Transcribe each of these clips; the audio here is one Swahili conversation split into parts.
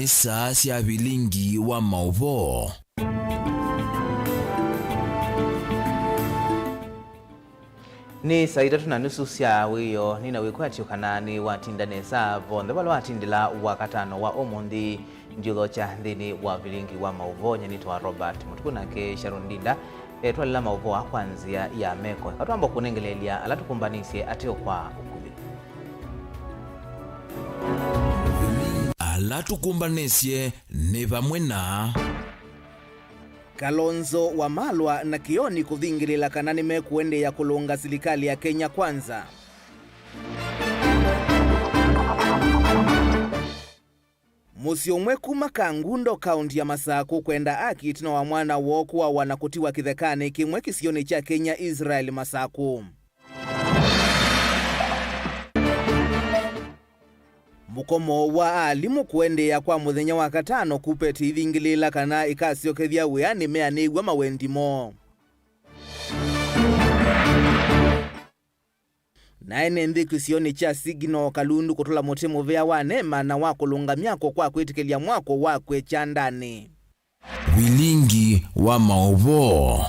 Nisa cia bilingi wa mauvo. Ni saa 3:30 cia wiyo nina wikwatio kana ni watindane sa vonde balo watindila wakatano wa omundi ndiulo cha ndini wa bilingi wa mauvo nyanitwa Robert Mutukuna ke Sharon Ndinda twalila mauvo wa kwanzia ya meko katwamba kunengelelia alatukumbanisye ateo kwa ukubi alatukumbanisye ni vamwe na Kalonzo Wamalwa na Kioni kuthingilila kana nimekuende ya kulunga serikali ya Kenya Kwanza. Musio mwe kuma Kangundo kaunti ya Masaku kwenda Akitina wa mwana wokuwa wanakutiwa kithekani kimwe kisioni cha Kenya Israel Masaku. Mukomo wa alimu kuendea kwa muthenya wa katano kupeti ithingilila kana ikasiokethia wiani meanigwa mawendimo. Naene nthi sioni cha Sigino Kalundu kutula mutemu vya wa nema na wakulunga myako kwa kwitikelia mwako wakwe cha ndani. bilingi wa mauvo.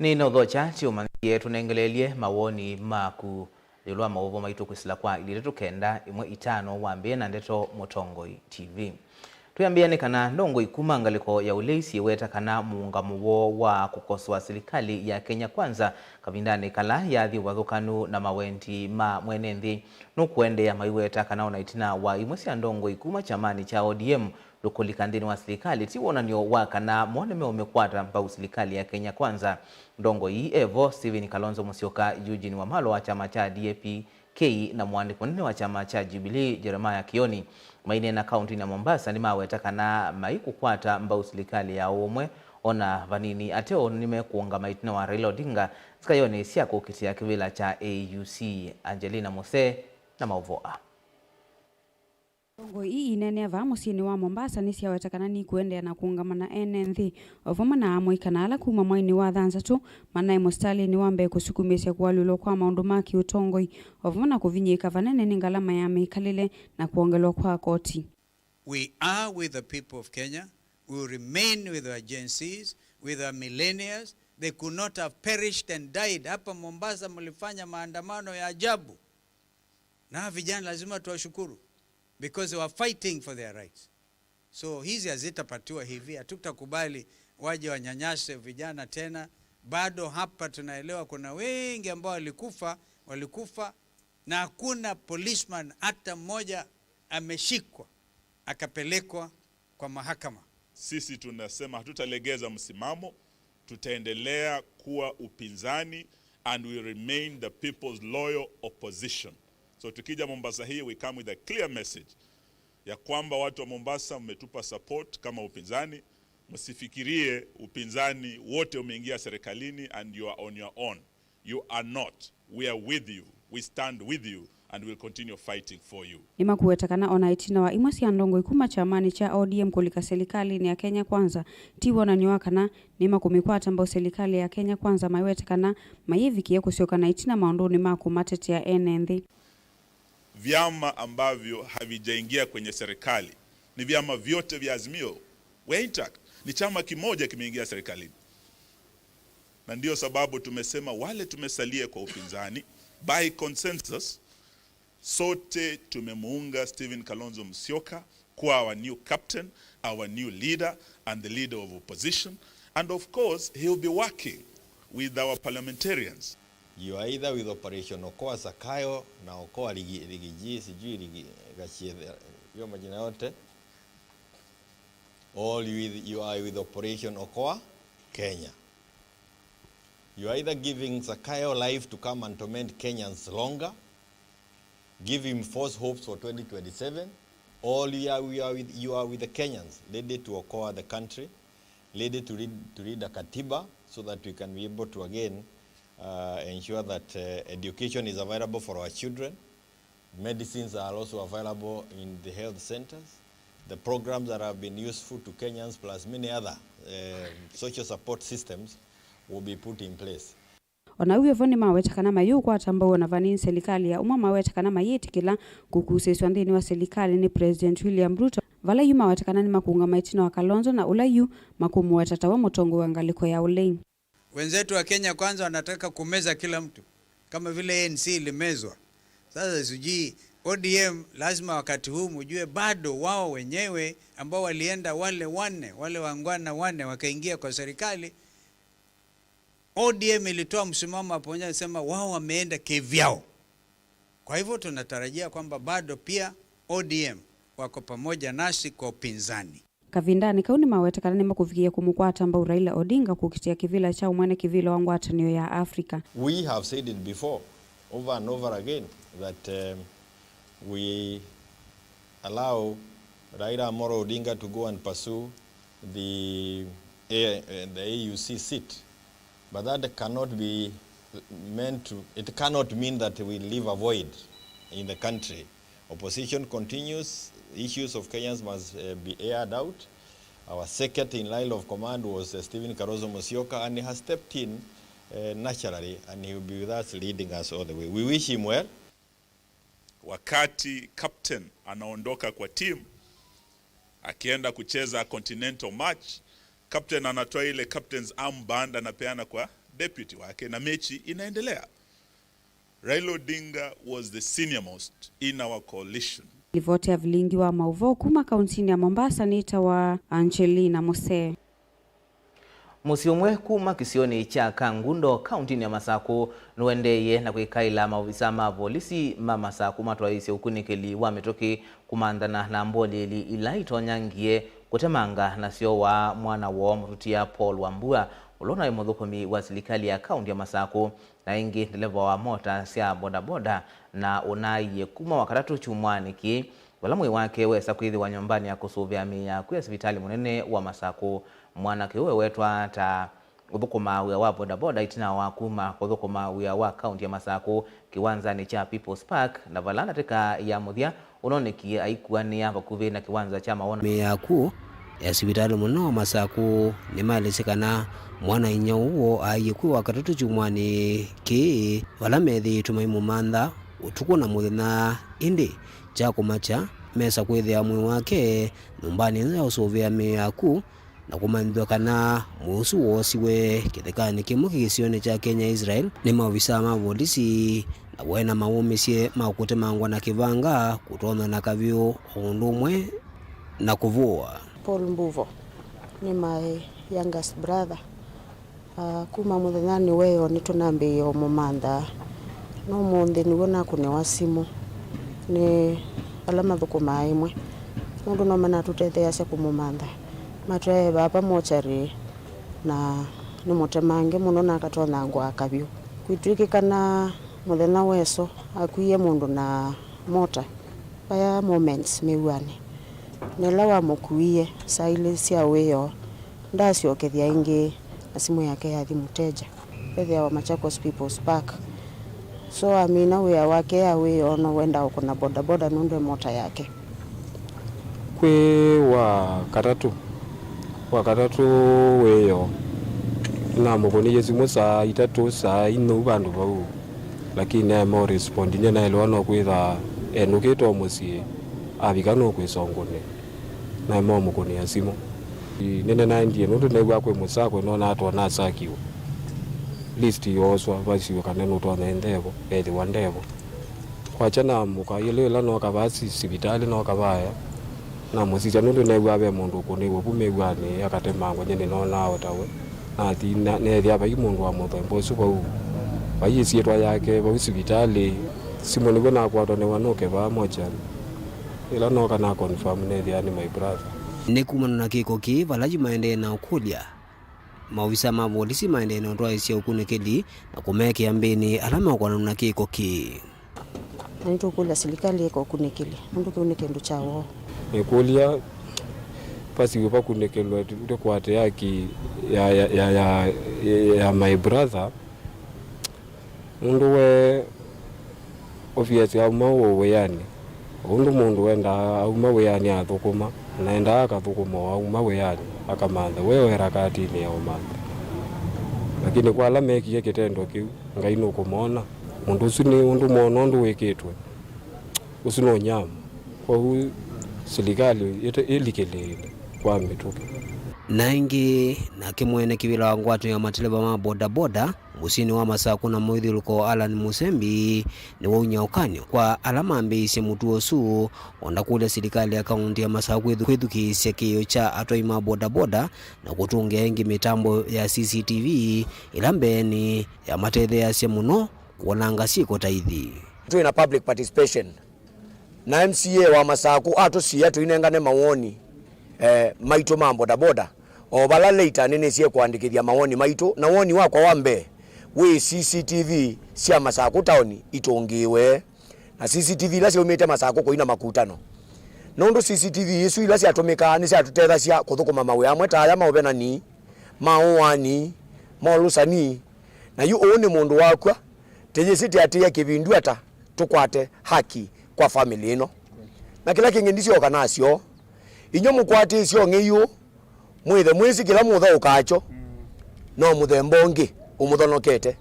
ni nothocha chiumangie tunengelelie mawoni maku lilwa mauvo maitu kwisila kwa ililetu kenda imwe itano wambie na ndeto Mutongoi TV. Tuyambia ni kana ndongo ikuma ngaliko ya uleisi weta kana muungamo wa kukosoa serikali ya Kenya Kwanza kavindani kala ya thi wathukanu na mawendi ma mwenenthi nukuende ya maiweta kana unaitina wa imwesi ya ndongo ikuma chamani cha ODM lukulikandini wa serikali tiwonanio wa kana mwaneme umekwata mbau serikali ya Kenya Kwanza. Ndongo hii Evo Steven Kalonzo Musyoka, Eugene Wamalwa wa chama cha DAP K na mwandiko nene wa chama cha Jubilee Jeremiah Kioni maine na kaunti na Mombasa ni maweta kana maikukwata mbau serikali ya umwe ona vanini ateo nimekuonga maitina wa Raila Odinga sikayone siako kitia kivila cha AUC. Angelina Mose na mauvoa. Ndongo hii inene va musini wa Mombasa ni siawetakana ni kuendea na kuungamana NNV ovoma na amwikana ala kuma mwaini wa thanza tu manae mustali ni wambe kusukumisya kuwalulo kwa maundu maki utongoi ovoma na kuvinyika vanene ni ngalama ya meikalile na kuongelwa kwa koti. We are with the people of Kenya. We will remain with our agencies, with our millennials. They could not have perished and died. Hapa Mombasa mlifanya maandamano ya ajabu. Na vijana lazima tuwashukuru because they were fighting for their rights. So hizi hazitapatiwa hivi, hatutakubali waje wanyanyase vijana tena. Bado hapa tunaelewa kuna wengi ambao walikufa na hakuna policeman hata mmoja ameshikwa akapelekwa kwa mahakama. Sisi tunasema hatutalegeza msimamo, tutaendelea kuwa upinzani and we remain the people's loyal opposition. So tukija Mombasa hii we come with a clear message ya kwamba watu wa Mombasa mmetupa support kama upinzani, msifikirie upinzani wote umeingia serikalini and you are on your own. You are not. We are with you. We stand with you and we'll continue fighting for you. Nima kuwetakana ona itina wa imwasi ya ndongo ikuma chamani cha ODM kulika serikali ni ya Kenya Kwanza tiwa na nyuakana nima kumikwata mbao serikali ya Kenya Kwanza maiwetakana maivikie kusiokana itina maunduni maku matete ya NNV. Vyama ambavyo havijaingia kwenye serikali ni vyama vyote vya Azimio. We're intact. Ni chama kimoja kimeingia serikalini. Na ndio sababu tumesema wale tumesalia kwa upinzani by consensus sote tumemuunga Steven Kalonzo Musyoka kuwa our new captain, our new leader and the leader of opposition, and of course he will be working with our parliamentarians. You are either with Operation Okoa Zakayo na Okoa Rigiji sijui ligi gachie hiyo majina yote, or you are with Operation Okoa Kenya. You are either giving Zakayo life to come and torment Kenyans longer, give him false hopes for 2027, or you are with the Kenyans, ready to Okoa the country, ready to read the Katiba so that we can be able to again ensure that education is available for our children. Medicines are also available in the health centers. The programs that have been useful to Kenyans plus many other social support systems will be put in place. ona uyo voni mawetakana mayu kwatambao na vani serikali ya umma mawetakana mayetikila kukuseswa ndini wa serikali ni President William Ruto vala yu mawetakana ni makunga maitino wa Kalonzo na ulayu makumu watatawa mutongo wa ngaliko ya ulei. Wenzetu wa Kenya kwanza wanataka kumeza kila mtu kama vile ANC ilimezwa. Sasa sijui ODM lazima wakati huu mjue bado wao wenyewe ambao walienda wale wangwana wanne wakaingia kwa serikali. ODM ilitoa msimamo hapo nje sema wao wameenda kivyao. Kwa hivyo tunatarajia kwamba bado pia ODM wako pamoja nasi kwa upinzani. Kavindani kauni mawetakana ni makufikia kumukwata ambao Raila Odinga kukitia kivila cha umwane kivila wa ngwatanio ya Afrika. We have said it before, over and over again, that we allow Raila Amolo Odinga to go and pursue the AUC seat. But that cannot be meant to, it cannot mean that we leave a void in the country. Opposition continues, issues of Kenyans must be aired out. Our second in line of command was Stephen Kalonzo Musyoka, and he has stepped in naturally, and he will be with us, leading us all the way. We wish him well. Wakati captain anaondoka kwa team akienda kucheza continental match, captain anatoa ile captain's armband anapeana kwa deputy wake na mechi inaendelea. Raila Odinga was the senior most in our coalition. Livote ya vilingi wa mauvo kuma kauntini ya Mombasa nita wa Angelina Mose. Musiumwe kuma kisioni cha Kangundo kauntini ya Masako nuendeye na kuikaila maofisa ma polisi ma Masako matwaisi ukunikeli wametoki kumandana na mboli ilaito nyangie kutemanga na sio wa mwana wa mrutia Paul Wambua ulona imodhokomi wa serikali ya kaunti ya Masako na ingi dereva wa mota sia bodaboda na unaye kuma wakatatu chumwani ki walamwe wake wesa kuidhi wa nyumbani ya kusuvia miya kuya hospitali munene wa Masako mwana kiwe wetwa ta udhukuma wa bodaboda itina wa kuma udhukuma wa kaunti ya Masako kiwanza ni cha People's Park na valana teka ya muthia unoneki aikuani hapa kuvi na kiwanza cha maona miya ku ya hospitali munene wa Masako ni malisikana mwana inya uwo ayikuwa wakatatu chumwani ki valamethi tumaimu mantha utuku na muthina indi chako macha mesa kwithia mwi wake nyumbani nza usuvia miyaku na kumandwa kana musu wosiwe kithekani kimwe kisione cha Kenya Israel ni maofisa ma polisi na wena maumisie makute mangwa na kivanga kutona na kavyo ondumwe na kuvua. Paul Mbuvo ni my youngest brother. Kuma muthenya ni weyo ni tunambi yo mumanda no mundi ni wona kune wasimu ni alama thukuma imwe mundu no mana tutethea cia kumumanda matwe baba mochari na ni mutemange muno na katona ngwa akabyo kwitwikikana muthenya weso akuie mundu na mota baya moments miwani nela wa mukuie saile cia weyo ndaciokethia ingi na simu yake ya thimuteja pethia wa Machakos People's Park so amina wea wake ya weyo no wenda ukona bodaboda nunde mota yake kwe wa katatu weyo na mukoni yesimu saa itatu saa inu bandu bau lakini emo respondi na ile wana kwitha enukito musie abikano kwisongone na emo mukoni yesimu nene na ndie nundu ne gwa kwe musako no na atwa na sakiwo list yoswa basiwe kaneno utona endebo eli wandebo kwachana muka ile lano kabasi hospitali no kabaya na musija nundu ne gwa be mundu kuniwo bumegwane akatemangwa nyene no nawo tawe na thina ne thia bai mundu wa muthembo suko bayisie twa yake ba hospitali simu ni bona kwa tone wanoke ba moja ila no kana confirm ne thia ni my brother ni kumana na kiko ki valaji maende na ukulia maofisa ma polisi maende na ndwa isia ukunikeli na kumeke ambeni alama kwa na kiko ki nito kula serikali iko kunikeli mundu kunikendo chawo ekulia pasi upa kunekelwa ndio kwa yaki ya my brother mundu we obviously amawo weyani mundu wenda auma weyani athukuma naenda akathukuma auma weyani akamanda wewe harakati ni ya umanda lakini kwa ala mekie kitendo kiu ngai no kumona undu usini undu mono undu weketwe usino nyama kwa hu serikali ilikelele kwa mituke naingi na kimwene kibila wa ngwatu ya mateleba ma boda boda musini wa Masaku na Muithiluko Alan Musembi ni waunyaukanyo kwa alama mbisi mutuo su onda kule serikali ya kaunti ya Masaku kwithukisya kiyo cha atoi ma boda boda na kutungia ingi mitambo ya CCTV ilambeni ya matedhe ya semuno kuonanga siko taithi tuina public participation na MCA wa Masaku atusia tuinengane mawoni maito ma boda boda o bala later nene sie kuandikithia mawoni maito na woni wakwa wambe we CCTV cia Masaku town itongiwe na CCTV la cia umete Masaku koina makutano nondo CCTV isu ila cia atumika ni cia tutetha cia kuthukuma mawe amwe ta aya maobenani mauani molusani na yu one mundu wakwa teje siti atia kibindu ata tukwate haki kwa family ino na kila kingi ndicio kanasio inyo mukwate cio ngiyu mwithe mwisi kila mutha ukacho no muthembongi umuthonokete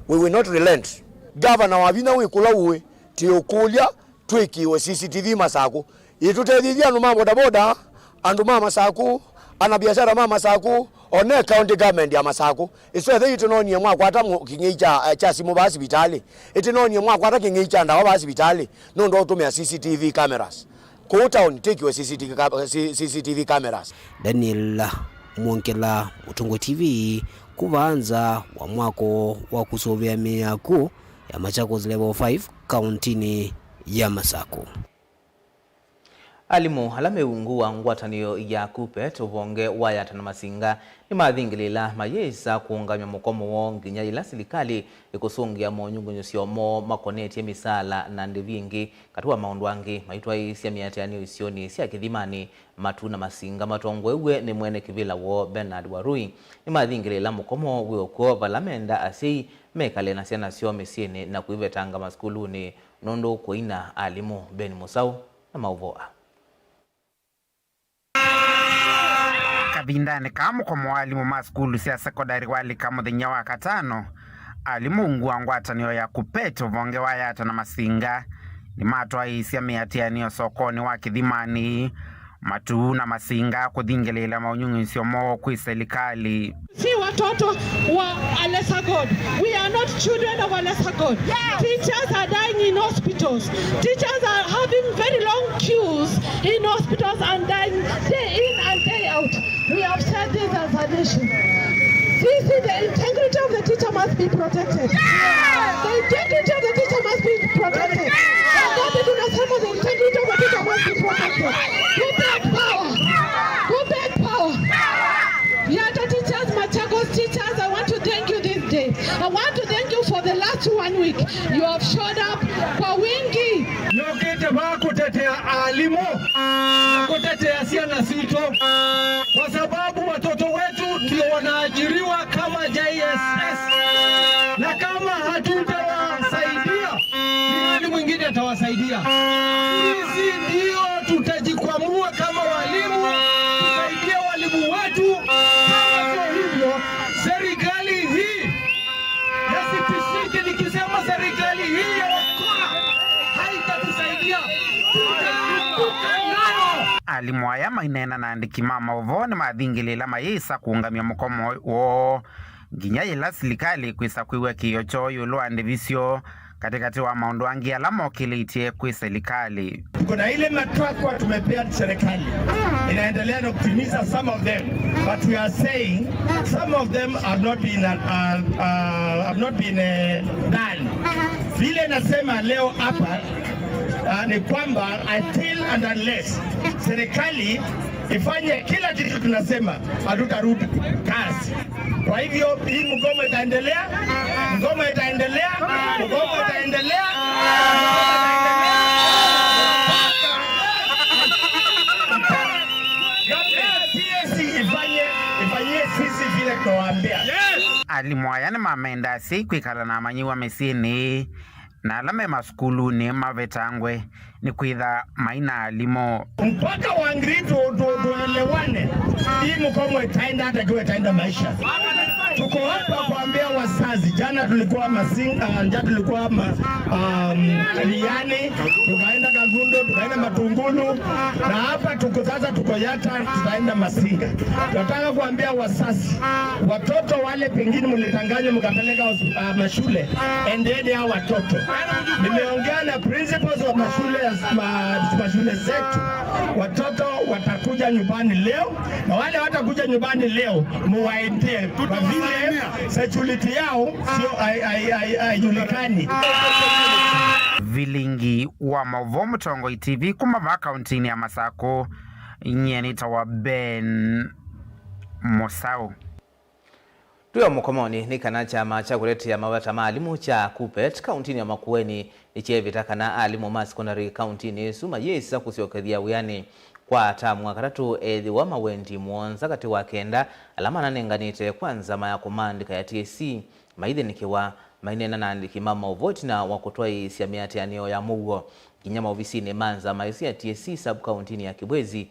we will not relent governor wa bina we kula uwe ti ukulia twikiwe CCTV Masaku itutethithia andu ma boda boda andu ma Masaku ana biashara ma Masaku one county government ya Masaku iswethe itononie mwakwa ata kingicha cha simu ba hospitali itinonie mwakwa ata kingicha ndawa ba hospitali no ndo tumia CCTV cameras ko town tikiwe CCTV cameras. Daniel Mwonkela, Mutungo TV, kubanza wa mwako wa kusovea miaku ya Machakos level 5 kauntini ya Masaku. Alimu halame ungua ngwatanio ya Kupet ubonge wayata na masinga ni mathingilila mayesa kuungamya mukomo wo nginya ila serikali ikusungia monyungunyusio mo makoneti misala na ndivingi katuwa maundwangi maitwa isia miatianio isioni sia kithimani matu na masinga matongwewe ni mwene kivila wo Bernard Warui ni mathingilila mukomo wiokuo valamenda asei mekale na siana sio mesiene na kuivetanga maskuluni nondo kuina alimu Ben Musau na mauvoa kabindane kamu kwa mwalimu maskulu sia sekondari wali kama dhenya wa katano alimu ungua ngwatanio ya Kupet vonge wayata na masinga ni matwa isia miatianio sokoni wa kithimani matu na masinga kuthingelila maunyungisio mo kwi serikali. Si watoto wa Alessa God. We are not children of Alessa God. Yes. Teachers are dying in hospitals. Teachers are having very long queues in hospitals and dying day in and day out. We have said this as a nation. The integrity of the teacher must be protected. Yes. The integrity of the teacher must be protected. Yes. The integrity of the teacher must be protected. Kupet power. Kupet power. Yata teachers, Machakos teachers, I want to thank you this day. I want to thank you for the last 1 week. You have showed up kwa wingi. Nyokete ba kutetea alimu, kutetea siana sito, kwa sababu watoto wetu ndio wanaajiriwa kama JSS. Na kama hatutawasaidia, ni nani mwingine atawasaidia? Sisi ndio tutajikwamua kama walimu, tusaidia walimu wetu. Kama sio hivyo, serikali hii, nasitishiki nikisema serikali hii ya wakora haitatusaidia. Alimu aya mainena na andiki mama uvone mathingilila mayesa kuungamia mukomo wo nginya ila serikali kwisa kwiwe kiyocho yulo andivisio katikati wa maundwangi alama okilitie kwi serikali. Kuna ile matakwa tumepea serikali inaendelea na kutimiza some of them, but we are saying some of them have not been done. Vile nasema leo hapa ni kwamba until and unless serikali ifanye kila kitu tunasema, hatutarudi kazi. Kwa hivyo hii mgomo itaendelea, mgomo itaendelea, mgomo itaendelea. Ifanye sisi vile tunawaambia. Alimu aya ni mamenda si kwikala na manyiwa mesini na alame maskulu ni mavetangwe ni kwitha maina alimo mpaka wangiri tuelewane. Hii mkomo itaenda hata kiwe itaenda maisha. tuko hapa kuambia wazazi. Jana tulikuwa jana tulikuwa Liani, tukaenda Kangundo, tukaenda Matungulu, na hapa tuko Yata, tutaenda Masinga. Nataka kuambia wazazi, watoto wale pengine mlitanganya mkapeleka mashule, endeni hao watoto. Nimeongea na principals wa mashule zetu, watoto watakuja nyumbani leo, na wale watakuja nyumbani leo muwaendee, kwa vile security yao sio haijulikani. Vilingi wa Maovo Mutongoi TV kumava kauntini ya Masako nyenita wa Ben Mosau. Tuyo mukomoni ni kana chama cha kuletea mawata maalimu cha KUPPET kauntini ya Makueni nichevitaka na alimu ma secondary kauntini suma yesa kusiokedhia uyani kwa tamu katatu ethi wa mawendi muonza kati wa kenda alama nanenganite kwanza maya kumandika ya TSC maithe nikiwa mainena naandiki mama uvoti na wakutoa isi ya miati ya neo ya mugo kinyama ofisini manza maisi ya TSC sub kauntini ya Kibwezi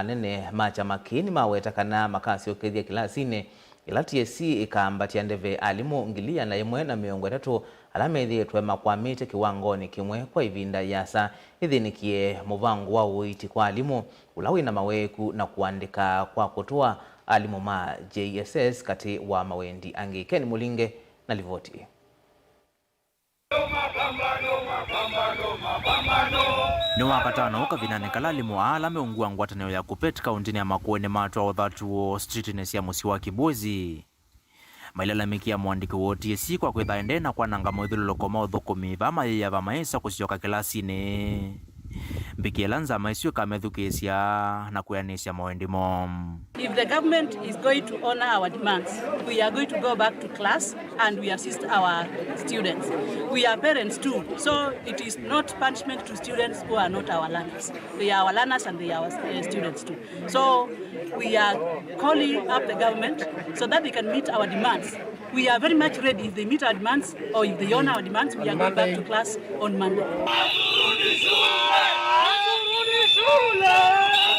nene macha makini mawetaka na makasi okedhia kilasine ila TSC ikaambatia ndeve alimu ngilia na imwe na miongo tatu alama ithi twema kwa mite kiwangoni kimwe kwa ivinda yasa ithi nikie muvangu wa uiti kwa alimu ulawi na maweku na kuandika kwa kutoa alimu ma JSS kati wa mawendi angi. Ken Mulinge na livoti. Ni wakatano kavinanekala alimu alame ungua ngwataneo ya KUPPET kauntini ya Makueni matwa othatuo streetness ya musi wa Kibwezi mailalamikia mwandiki wa TSC kwa kwithaende na kwa nanga moithululo koma uthukumi vama ya vamaisa kusioka kilasini mbikiela maisio kamethukisia na kuyanisha mawendimo. If the government is going to honor our demands, we are going to go back to class and we assist our students. We are parents too, so it is not punishment to students who are not our learners. They are our learners and they are our students too. So we are calling up the government so that they can meet our demands. We are very much ready. If they meet our demands or if they honor our demands, we are going back to class on Monday.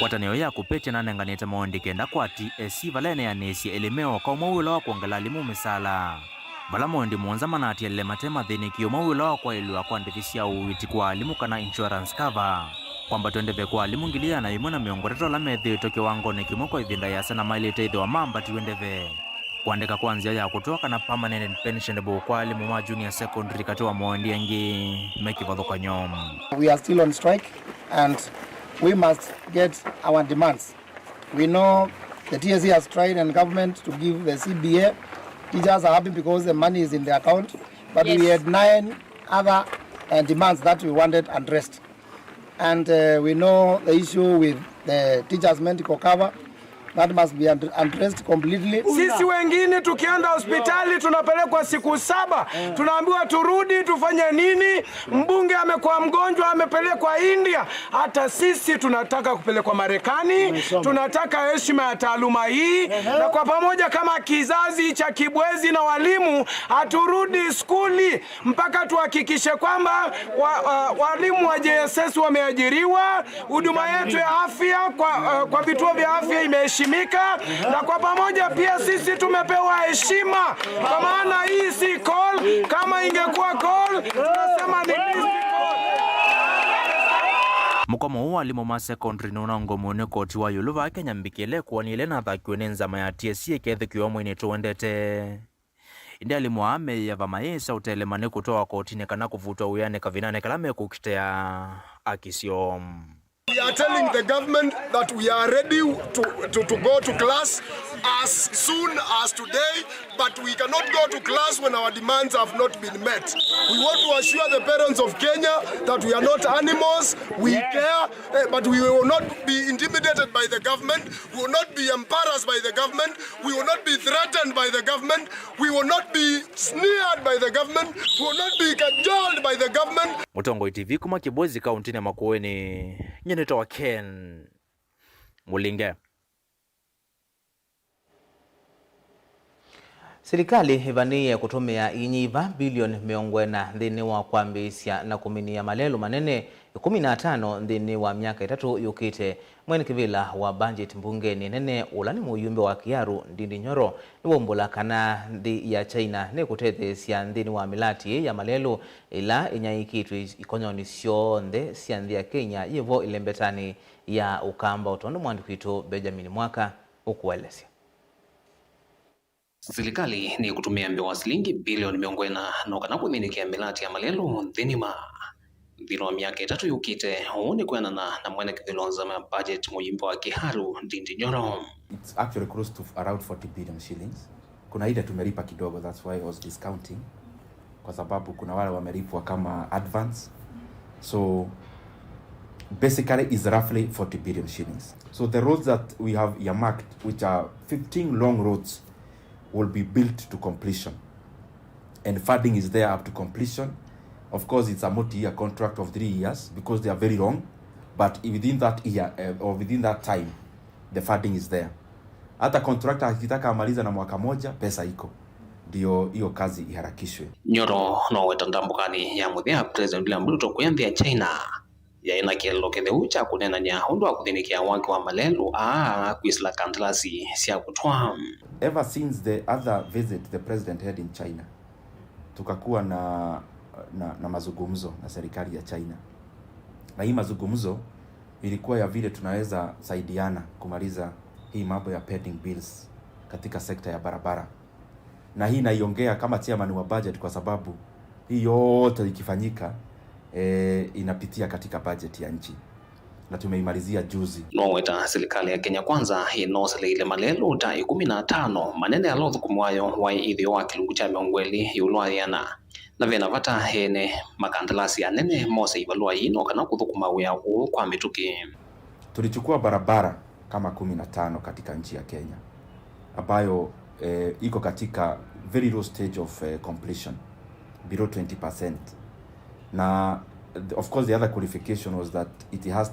Wataneo ya KUPPET nanenganite maondi kenda kwa TSC valene ya nesi elimeo kwa mawilo wa kuongela alimu misala. Vala maondi muonza manati ya matema thinikio mawilo wa kwa ilu wa kwa ndivisia uwiti kwa alimu kana insurance cover. Kwamba tuendeve kwa alimu ngilia na imuna miongo teto la methi toki wangone kimo kwa ivinda ya sana maili teidhi wa mamba tuendeve. Kuandika kwanzia ya kutoka na permanent and pensionable kwa alimu ma junior secondary kati wa maondi yangi meki vathoka nyom. We are still on strike and we must get our demands. We know the TSC has tried and government to give the CBA. Teachers are happy because the money is in the account, but yes, we had 9 other demands that we wanted addressed. And we know the issue with the teachers' medical cover. That must be addressed completely. Sisi wengine tukienda hospitali tunapelekwa siku 7. Tunaambiwa turudi tufanye nini? Mbunge amekuwa mgonjwa amepelekwa India. Hata sisi tunataka kupelekwa Marekani. Tunataka heshima ya taaluma hii. Na kwa pamoja kama kizazi cha Kibwezi na walimu haturudi skuli mpaka tuhakikishe kwamba walimu wa JSS wameajiriwa. Huduma yetu ya afya kwa vituo vya afya imeheshimika. Na kwa pamoja pia sisi tumepewa heshima kwa maana hii si call. Kama ingekuwa call tunasema ni call. Mukomo huu alimu ma secondary nuna ngomone koti wa yuluva Kenya mbikile kuwanile na thakiwene nzama ya TSC kethikiwa mwini tuendete. Indi alimu ame ya vamaisa utelemane kutoa kotine kana kuvutwa uyane kavinane kalame kukitea akisio. We are telling the government that we are ready to go to class as soon as today, but we cannot go to class when our demands have not been met. We want to assure the parents of Kenya that we are not animals, we care, but we will not be intimidated by the government, we will not be embarrassed by the government, we will not be threatened by the government, we will not be sneered by the government, we will not be cajoled by the government. Mutongoi TV kuma Kibwezi kauntini ya Makueni nyenito wa Ken Mulinge. Serikali ivanie kutumia inyiva bilioni 40 thini wa kwambisya na kuminia malelu manene 15 thini wa miaka 3 yukite. Mwene kivila wa budget mbungeni nene ulani muyumbe wa Kiaru Ndindi Nyoro ni wombula kana ndi ya China ne kutethesya thini wa milati ya malelu ila inyaikitwa ikonyoni sionthe cia nthi ya Kenya yivo ilembetani ya ukamba utondo mwandikitu Benjamin Mwaka ukuelesya. Serikali ni kutumia mbewa shilingi bilioni 40 kana kuminikia milati ya malelu nthini wa miaka 3 yukite. Ni kuena na mwene kithilonza ma budget muyimbo wa Kiharu Ndindi Nyoro. It's actually close to around 40 billion shillings. Kuna ile tumelipa kidogo, that's why I was discounting, kwa sababu kuna wale wamelipwa kama advance. So basically is roughly 40 billion shillings. So the roads that we have earmarked, which are 15 long roads, will be built to completion, and funding is there up to completion. Of course, it's a multi-year contract of 3 years because they are very long, but within that year or within that time, the funding is there. Hata contractor akitaka amaliza na mwaka moja, pesa iko, ndio hiyo kazi iharakishwe. Nyoro no wetandambukani ya muthia President William Ruto kuyanthia China ya ina kielo kitheu cha kunena nya hundu wa kuthinikia wake wa malelu kwisila kandarasi cia kutwa. Ever since the other visit the president had in China, tukakuwa na mazungumzo na serikali ya China, na hii mazungumzo ilikuwa ya vile tunaweza saidiana kumaliza hii mambo ya pending bills katika sekta ya barabara. Na hii naiongea kama chairman wa budget kwa sababu hii yote ikifanyika inapitia katika budget ya nchi na tumeimalizia juzi. Noweta serikali ya Kenya Kwanza inosele ile malelu ta 15 manene alothu kumwayo wa ithio wa kilungu cha miongweli yulwayana na vena vata hene makandalasi anene mose ivalua ino kana kuthukuma wea kwa mituki. Tulichukua barabara kama 15 katika nchi ya Kenya ambayo iko katika very low stage of completion, below 20%. Na of course the other qualification was that it had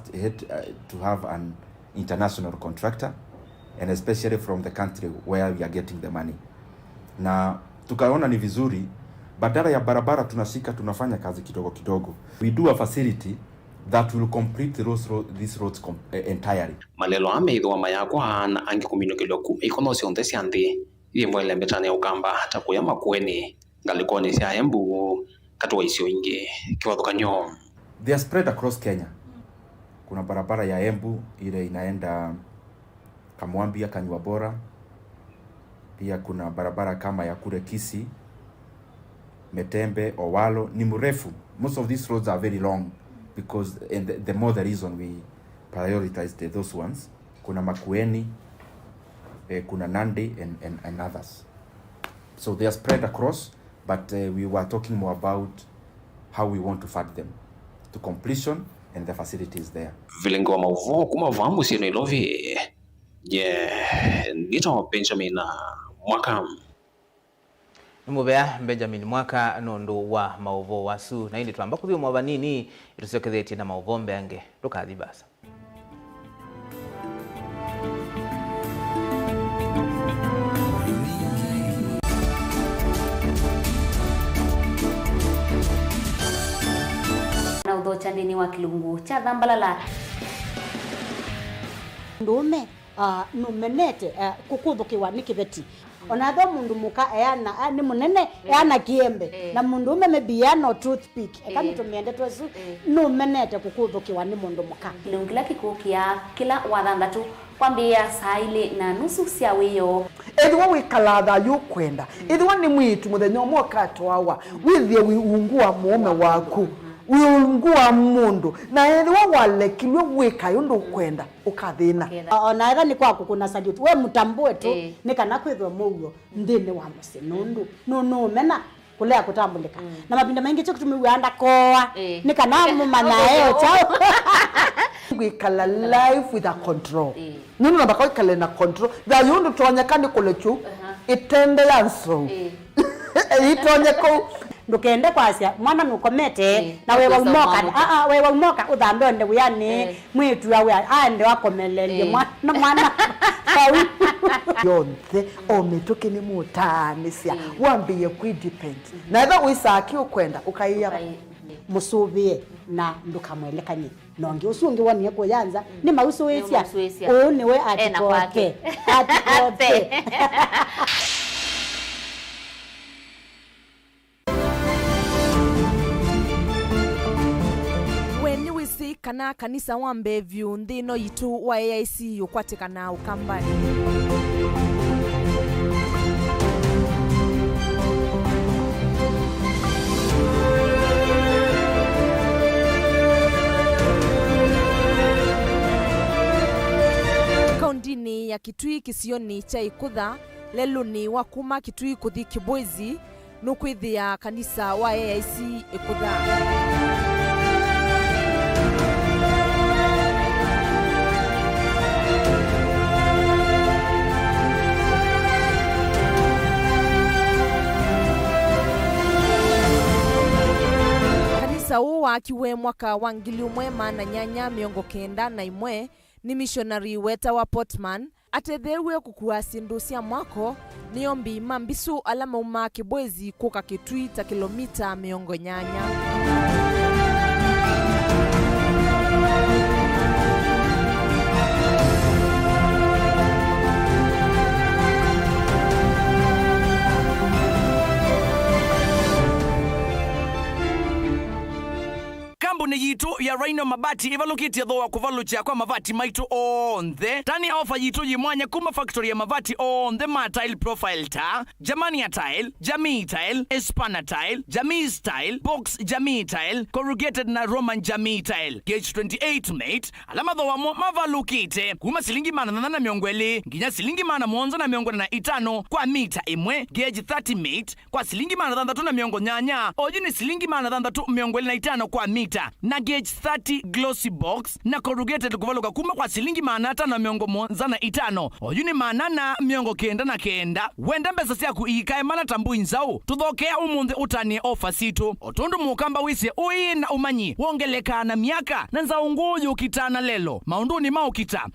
to have an international contractor, and especially from the country where we are getting the money. Na tukaona ni vizuri badala ya barabara tunafanya kazi kidogo kidogo. We do a facility that will complete these roads entirely. Malelo ameithwa mayakwa na angi kuminukilwa ikono cionthe cia nthi yimwe lembetane ukamba hata kuya makueni ngalikoni cia Embu katwa icio ingi kiwathukanyo. They are spread across Kenya. Kuna barabara ya Embu ile inaenda Kamwambia, Kanywa Bora. Pia kuna barabara kama ya kule Kisii, Metembe, Owalo, ni mrefu. Most of these roads are very long because and the more the reason we prioritized those ones. Kuna Makueni, kuna Nandi and others. So they are spread across, but we were talking more about how we want to fund them to completion, and the facilities there. Vilengo wa mauvo kuma vamu sino ilovi. Nito Benjamin Mwaka. Mubea Benjamin Mwaka nondo wa mauvo wasu na hindi tuamba kuthio mwavanini itusiokethetie na mauvo mbeange tukathi basa. Na udhocha ndini wa kilungu cha Thambalala ndume numenete kukuthukiwa ni kiveti onatho mundu muka eana ni munene eana kiembe na mundu ume maybe no toothpick eka nitumende twesu numenete kukuthukiwa ni mundu muka kilungu kila kikukia kila wathanthatu kwambia saa 2:30 cia wiyo ethwa wikalatha yukwenda ethwa ni mwitu muthenya umwe katwawa withie wiungua mume waku wiungua mundu na ethwa walekilwe wika yundu kwenda ukathina ona etha ni kwaku kuna salute we mutambue tu ni kana kwithwa mugo ndini wa musi nundu no mena kulea kutambulika na mapinda maingi cyo kutumiwanda koa ni kana mumana eo chao wikala life with a control nunu na bakoi kale na control da yundu tonyekani kulechu itende yanso itonyeko ndukende kwasia mwana nukomete na wewe umoka wewe umoka uthambe onde uyani mwitu yawe ande wakomelelie mwana yonthe ometoke ni mutanisia wambiye kwidepend na eba wisaki ukwenda ukaiya musubie na ndukamwelekanye nonge usungi wani yako yanza ni mausuwesia niwe atikote atikote kana kanisa wambe vyundi no yitu wa AIC yokwatekana ukambani kaundini ya Kitui kisioni cha Ikutha lelo ni wakuma Kitui kuthi Kibwezi nukwithia kanisa wa AIC Ikutha. Kanisa akiwe mwaka wa 1991 ni missionary weta wa Portman atethewe kukua sindu cia mwako niombi mambisu alama uma Kibwezi kuka Kitui ta kilomita 80. Kambuni yitu ya Rhino Mabati ivalukitie thoa kuvalucha kwa mavati maitu onthe tani offer yitu yimwanya kuma factory ya mavati onthe ma tile profile ta Germania tile, Jamii tile, Espana tile, Jamii style, Box Jamii tile, corrugated na Roman Jamii tile gauge 28 mate alama thoa mavalukite kuma silingi mana na miongweli nginya silingi mana mwonza na miongweli na itano kwa mita imwe gauge 30 mate kwa silingi mana dhanda na miongo nyanya ojuni silingi mana dhanda miongweli na itano kwa mita na gauge 30 glossy box na corrugated kuvaluka kuma kwa silingi mana na miongo mwonza na itano oyuni mana na miongo kenda na kenda wenda mbesa siaku ikae mana tambu inzao tuthokea umunde utani ofa situ otundu mukamba wise ui na umanyi wongeleka na miaka na nza unguyu kitana lelo maunduni maukita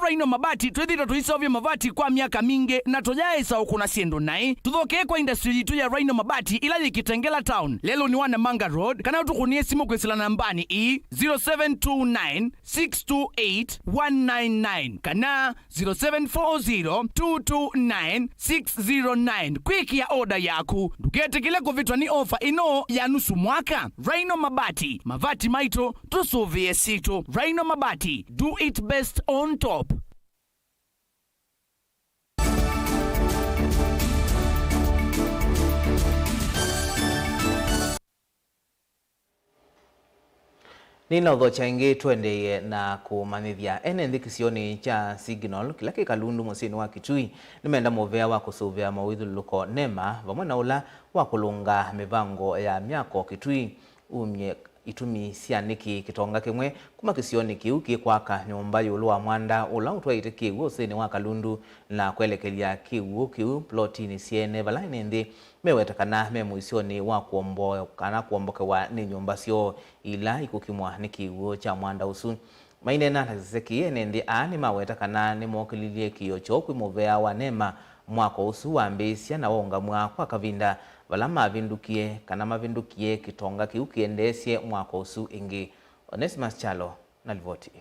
Rhino Mabati twithira tuisovya mavati kwa miaka mingi na tojaisa ukuna siendo nai tuthokea kwa industry yitu ya Rhino Mabati ila yikitengela town lelo ni wana Manga Road kana utukunie simu kwisila nambani 0729 628 199 kana 0740 229 609 kwiki ya oda yaku ndukete kile kuvitwa ni ofa ino ya nusu mwaka. Rhino Mabati mavati maito tusuvie situ. Rhino Mabati, do it best on top. Nina udhocha ingi tuendeye na kumanithia ene kisioni cha Signal kila kikalundu musini wa Kitui nimeenda movea wa kusuvia mawithu luko nema vamwe na ula wa kulunga mivango ya miako Kitui umye itumi sianiki kitonga kimwe kuma kisioni kiu kikwaka nyumba yulu wa mwanda ula utwaite kiwu usini wa Kalundu na kuelekelia kiwu plotini siene valaini ndi mewetakana memuisioni wa kuomboke wa ni nyumba sio ila ikukimwa ni kiwu cha mwanda usu mainena nazisekie nendi ani mawetakana ni mokililie kiyo chokwi movea wa nema mwako usu wa mbisia na wonga mwako akavinda vala mavindukie kana mavindukie kitonga kiu kiendesie mwako usu ingi. Onesimus Chalo na livoti.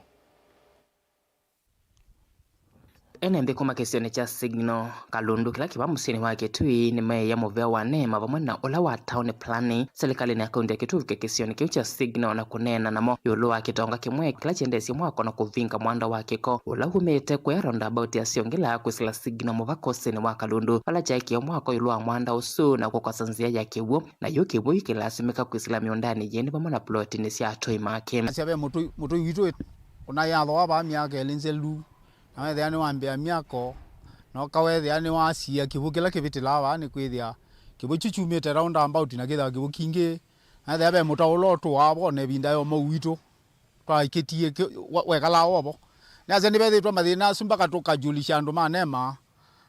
Ene kuma kisioni cha Signal Kalundu kila kiwa musini wa Kitui ni mei ya movea wa nema vamwe na ula wa town planning serikali na kaunti ya Kitui ke kisioni kiu cha Signal na kunena namo yulu wa kitonga kimwe kila chendesi mwako na kuvinga mwanda wa kiko ula humete kwe roundabout ya siongela kwisila Signal muvakosini wa Kalundu pala jaiki ya mwako yulu wa mwanda usu na kwa sanzia ya kiwu na yu kiwu ikilasimika kwisila miondani yeni vamwe na ploti nisi atoi make asiabe mutu witu unayadho waba miaka elinselu na yani wambia miako no kawe yani wasia kibukila kivitilawa ni kwithia kibu chuchumite round about na kitha kibu kingi na thebe mutauloto wabo ne binda yo mawito twa ikitie wekala wabo na zeni bethe mathina sumba katoka julisha andu manema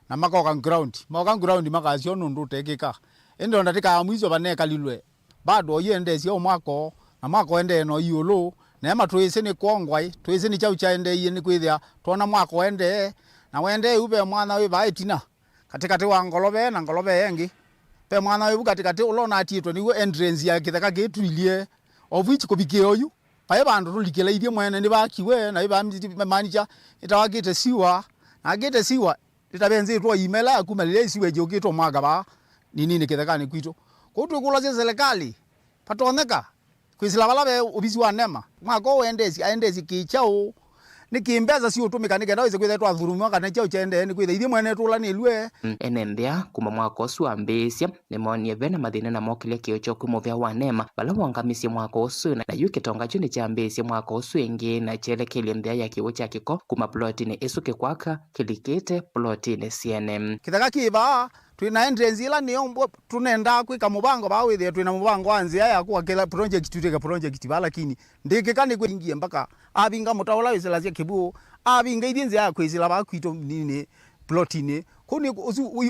na makoka ground makasio nundu tekika endo ndatika mwizo baneka lilwe bado yende sio mwako na mwako ende no yolo nema twese ni kwongwai twese ni chau cha ende yini kwithia tona mwako ende na wende ube mwana we baitina katikati wa ngolobe na ngolobe yengi pe mwana we katikati ulona atitwa niwe entrance ya kithaka getwilie of which kubike oyu pa bandu rulikela ithie mwene ni bakiwe na iba manager itawagite siwa na gite siwa itabenze itwa imela akumalile siwe jogito magaba nini kithaka ni kwito kutu kula serikali patoneka kwisila balabe ubisi wa nema mwako endezi kichao nikimbeza si utumika nigenda weze kwithetwa thurumwa kana chao chende ni kwithe ithie mwene tula ni lwe enembea kuma mwako usu ambisia nimonie vena mathina na mokile kiocho kumovya wa nema bala wangamisie mwako usu na yukitonga chuni cha ambisia mwako usu ingi na chelekele mbea ya kiwo cha kiko kuma plotini isuke kwaka kilikite plotini CNM kithaka kiba twina entrance ila niyo tunenda kwika mubango ba withia twina mubango anzia ya kwa kila project tuteka project bala lakini ndikikani kwingie mpaka abinga mutawala wizela cia kibu abinga ithinze ya kwizila ba kwito nini plotini kuni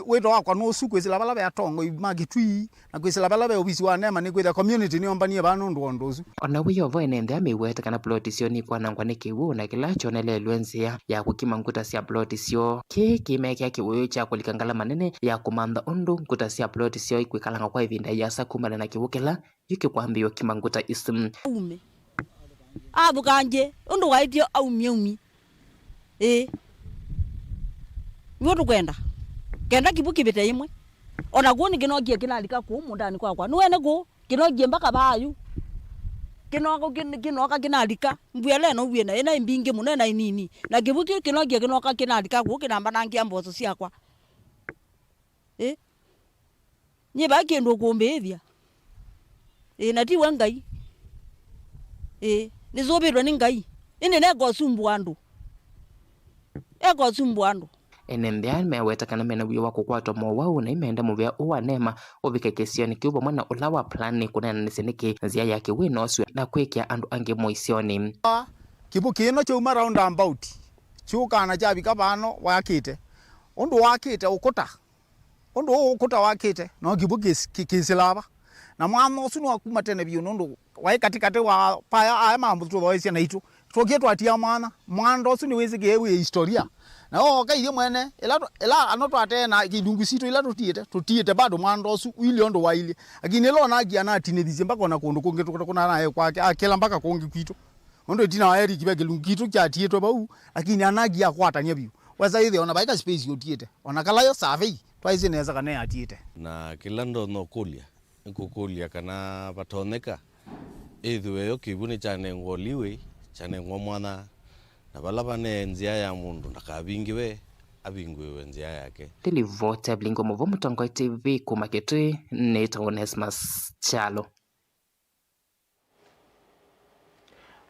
weto wakwa no su kwizila bala ya tongo magitwi na kwizila bala be obisi wa nema ni kwitha community ni ombanie banu ndondozu ona wiyo vo enende ameweta kana plotisio ni kwa nangwa ni kiwu na kila chonele lwenzia ya kukima nkuta sia plotisio kimekea kiwu cha kulikangala manene ya kumanda undu nkuta sia plotisio ikwikalanga kwa ivinda ya sakumala na kiwukela yuki kwambiyo kima nkuta isum ume abukanje undu waitio au miumi Nyoto kwenda kibuki bite imwe ona guni kinogie kinalika ku mundani kwa nuwene go kinogie mpaka bayu kinoka kinalika mbuyele no bwena ena imbinge munena inini na kibuki kinogie kinoka kinalika ku kinamba nangia mbozo siakwa nyiba kendo kumbethia nati wangai nizobirwa ni ngai ine nego sumbuandu enembea meweta kana mena wiyo wako kwa tomo wao na imeenda muvya uwa nema ubikekesioni kiuba mwana ulawa plani kunena niseniki nzia yake winoswe na kwekia andu ange moisioni kibu kino chuma round about chuka na chabi kabano wakite undu wakite ukuta wakite no kibu kisilaba na mwana osunu akuma tene biyo nundu wai katikate wa paya aya mambo tuwaisia na itu tuokietu atia mwana osunu wezi gewe historia na kaithie mwene ela anoto atena kidungu sito ila tutiete bado mwando osu ili ondo waili lakini lo na agia na atinethizie mpaka na kundu kungi tukuna naye kwake akela mpaka kungi kwito ondo itina wa Eric bege lungitu kya tieto bau lakini anagia kwatania biu weza ithe ona baika space yotiete ona kala yo survey twice neza kana atiete na kila ndo no kukulia kana batoneka ithwe yo kibuni chane ngoliwe chane ngomwana na balaba ne nzia ya mundu nakabingiwe abingwe nzia yake Televota blingo movo Mutongo TV kumakete Neta Onesmus Chalo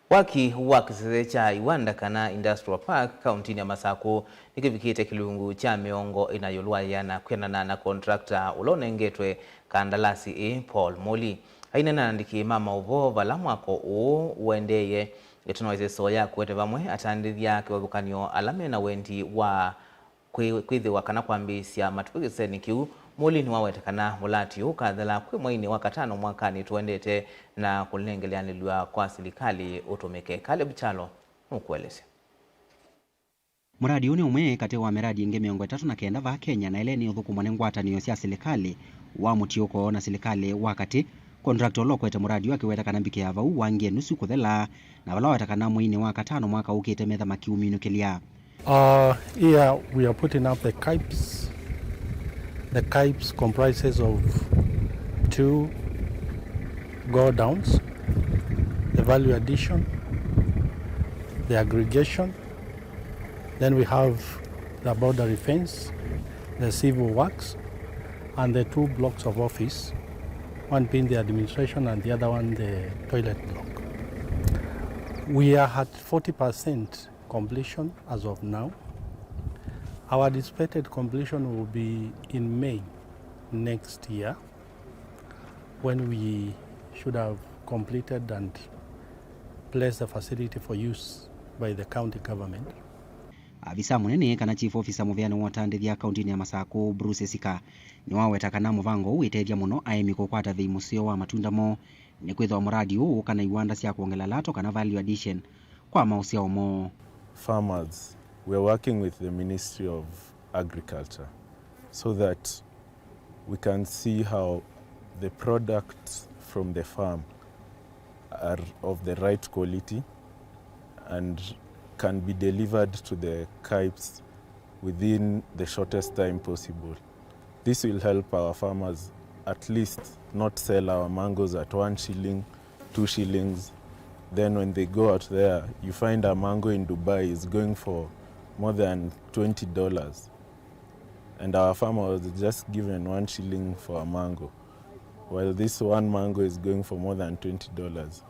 waki wakisese cha Iwanda kana Industrial Park kauntini ya Masako nikivikite kilungu cha miongo inayolwaya na kwenana na contractor ulonengetwe kandalasi Paul Moli hainena ndiki mama uvo valamwako uendeye etunaweze soya kwete bamwe atandithia kiwabukanio alame na wendi wa kwithiwa kana kwambisia matupigiseni kiu Moli ni wawetekana mulati ukathala kwi mwaini wa katano mwakani tuendete na kulengeleanilwa kwa serikali utumike Caleb Chalo nukueleze muradi une umwe kati wa miradi ingi 39 va Kenya na ile ni uthukumwa ni ngwatanio cia serikali wa mutiuko na serikali wakati contractor lokwete muradi wake wetakana mbikia vau wangie nusu kuthela na wala wetakana mwaini wa katano mwaka ukite metha makiuminukilia here we are putting up the KIPES. The KIPES comprises of 2 go downs, the value addition, the aggregation, then we have the boundary fence, the civil works, and the 2 blocks of office, one being the administration and the other one the toilet block. We are at 40% completion as of now. Our anticipated completion will be in May next year, when we should have completed and placed the facility for use by the county government. Avisa munene kana chief officer muvyano watandithia kauntini ya Masako Bruce Sika ni wawetakana muvango uitethia muno aimiko kwata thei musio wa matunda mo ni kwithwa muradi huu kana iwanda cia kuongela lato kana value addition kwa mausia omo. Farmers we're working with the Ministry of Agriculture so that we can see how the products from the farm are of the right quality and can be delivered to the Kipes within the shortest time possible. This will help our farmers at least not sell our mangoes at 1 shilling, 2 shillings. Then when they go out there, you find a mango in Dubai is going for more than $20. And our farmer was just given 1 shilling for a mango, while this one mango is going for more than $20.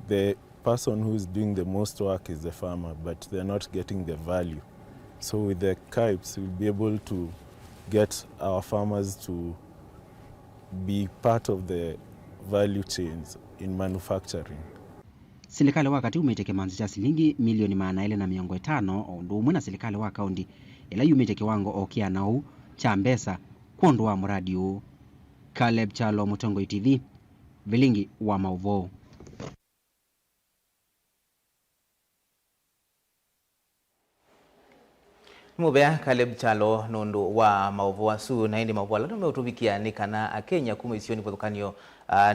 The person who's doing the most work is the farmer, but they're not getting the value. So with the Kipes, we'll be able to get our farmers to be part of the value chains in manufacturing. Serikali wakati umete kimanzi cha shilingi milioni 450 ondu umwe na serikali wa kaunti ila yumete kiwango okia nau cha mbesa kuondoa mradi huu. Caleb Chalo, Mutongo TV, Vilingi wa Mauvoo. Mubea Caleb Chalo nundu wa Mauvoo su na hindi Mauvoo lado meutubikia ni kana Kenya kumisioni kuthukanio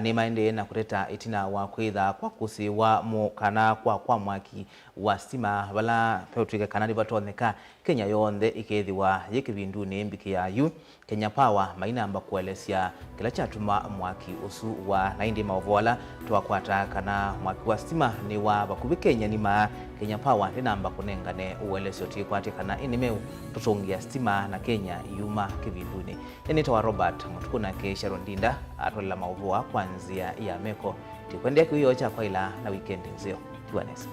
ni maende na kureta itina wa kwitha kwa kusi wa mukana kwa mwaki wa stima wala peutwika kana libatoneka Kenya yonthe ikethiwa yikibinduni mbiki ya yu Kenya Power mainamba kuelesya kila chatuma mwaki usu wa naindi Mauvoo twakwata kana mwaki wa stima ni wa bakubi Kenya nima Kenya Power linamba kunengane uelesyo tikwati kana inimeu tutungia stima na Kenya yuma kibinduni. Nita wa Robert Mutukuna ke Sharon Dinda atwala Mauvoo kwanzia ya meko tikwendea kuyo cha kwa ila na weekend nzio. Tuanesi.